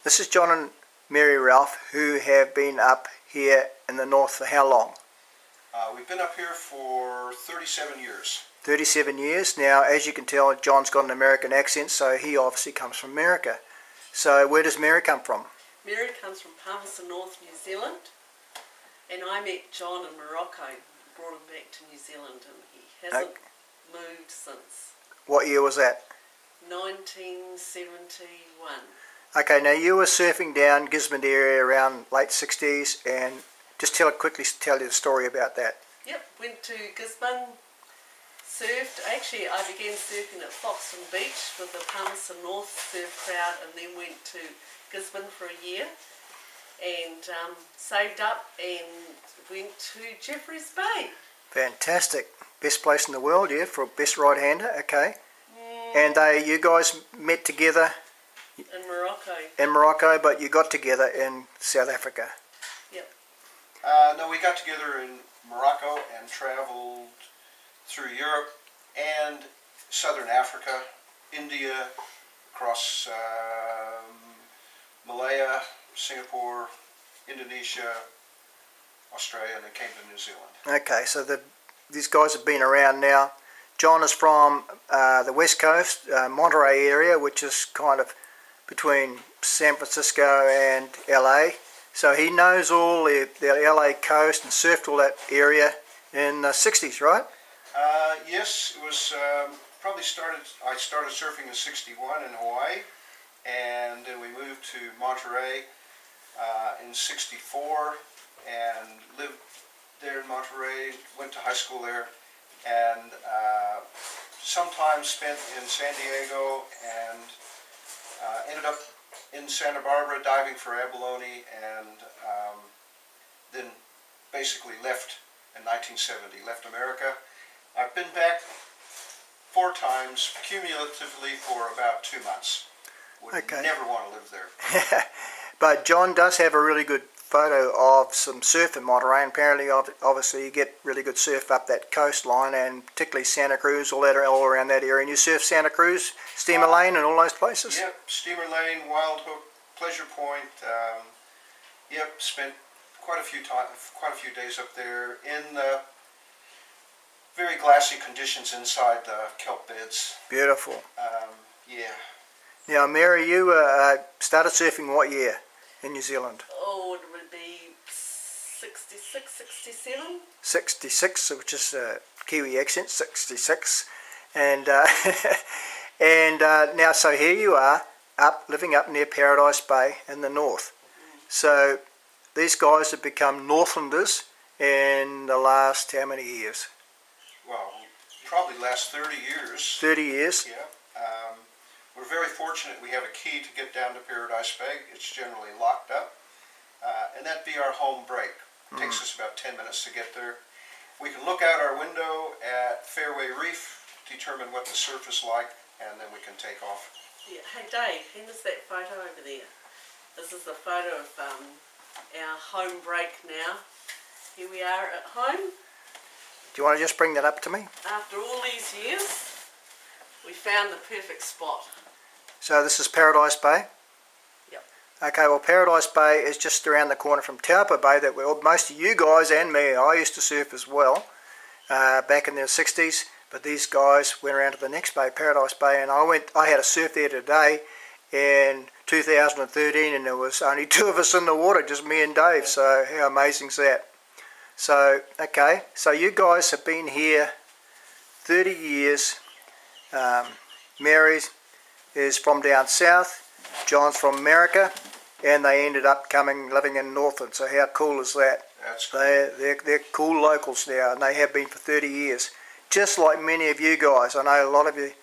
This is John and Mary Ralph, who have been up here in the north for how long? We've been up here for 37 years. 37 years. Now, as you can tell, John's got an American accent, so he obviously comes from America. So where does Mary come from? Mary comes from Palmerston North, New Zealand, and I met John in Morocco, brought him back to New Zealand, and he hasn't moved since. What year was that? 1971. Okay, now you were surfing down Gisborne area around late 60s, and just quickly tell you the story about that. Yep, went to Gisborne, surfed. Actually, I began surfing at Foxton Beach with the Palmerston North surf crowd, and then went to Gisborne for a year, and saved up and went to Jeffreys Bay. Fantastic. Best place in the world, yeah, for a best right-hander, okay. And you guys met together in Morocco. In Morocco, but you got together in South Africa. Yep. No, we got together in Morocco and traveled through Europe and Southern Africa, India, across Malaya, Singapore, Indonesia, Australia, and then came to New Zealand. Okay, so these guys have been around now. John is from the West Coast, Monterey area, which is kind of between San Francisco and LA. So he knows all the LA coast and surfed all that area in the 60s, right? Yes, it was I started surfing in 61 in Hawaii, and then we moved to Monterey in 64 and lived there in Monterey, went to high school there, and sometimes spent in San Diego, and ended up in Santa Barbara diving for abalone, and then basically left in 1970, left America. I've been back 4 times cumulatively for about 2 months. Would never want to live there. But John does have a really good photo of some surf in Monterey, and apparently obviously you get really good surf up that coastline, and particularly Santa Cruz, all around that area. And you surf Santa Cruz, Steamer Lane, and all those places? Yep, Steamer Lane, Wild Hook, Pleasure Point. Yep, spent quite a few days up there in the very glassy conditions inside the kelp beds. Beautiful. Yeah. Now, Mary, you started surfing what year in New Zealand? Oh, it would be 66, 67. 66, which is Kiwi accent, 66. And and now, so here you are, living up near Paradise Bay in the north. So these guys have become Northlanders in the last how many years? Well, probably last 30 years. 30 years? Yeah. We're very fortunate we have a key to get down to Paradise Bay. It's generally locked up. And that'd be our home break. It takes us about 10 minutes to get there. We can look out our window at Fairway Reef, determine what the surf is like, and then we can take off. Yeah. Hey Dave, who's that photo over there? This is the photo of our home break now. Here we are at home. Do you want to just bring that up to me? After all these years, we found the perfect spot. So this is Paradise Bay? Yep. Okay, well Paradise Bay is just around the corner from Taupo Bay, that most of you guys and me, I used to surf as well back in the 60s, but these guys went around to the next bay, Paradise Bay, and I had a surf there today in 2013, and there was only 2 of us in the water, just me and Dave, so how amazing is that? So, okay, so you guys have been here 30 years. Mary is from down south, John's from America, and they ended up living in Northland. So how cool is that? That's cool. They're cool locals now, and they have been for 30 years. Just like many of you guys. I know a lot of you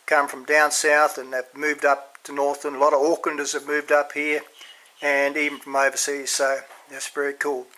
come from down south and have moved up to Northland. A lot of Aucklanders have moved up here, and even from overseas, so that's very cool.